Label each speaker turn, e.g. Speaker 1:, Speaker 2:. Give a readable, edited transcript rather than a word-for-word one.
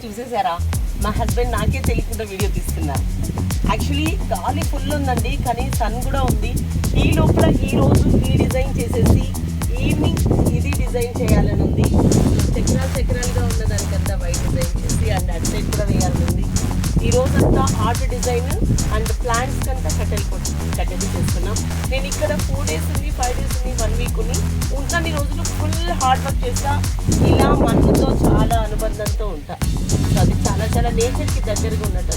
Speaker 1: చూసేసారా? మా హస్బెండ్ నాకే తెలియకుండా వీడియో తీస్తున్నారు. యాక్చువల్లీ గాలి ఫుల్ ఉందండి, కానీ సన్ కూడా ఉంది. ఈ లోపల ఈరోజు ఈ డిజైన్ చేసేసి ఈవినింగ్ ఇది డిజైన్ చేయాలని ఉంది. చక్రాలుగా ఉన్నదానికంతా వైట్ డిజైన్ చేసి అండ్ అటు సైడ్ కూడా వేయాలని ఉంది. ఈ రోజంతా ఆర్ట్ డిజైన్ అండ్ ప్లాంట్స్ కంతా కట్టెలు చేస్తున్నాం. నేను ఇక్కడ 4 days ఉంది, 5 days ఉంది, 1 week ఉంది. ఉన్నన్ని రోజులు ఫుల్ హార్డ్ వర్క్ చేస్తా. ఇలా మన్నుతో చాలా అనుబంధంతో ఉంటా. సో అది చాలా చాలా నేచర్కి దగ్గరగా ఉన్నట్టు.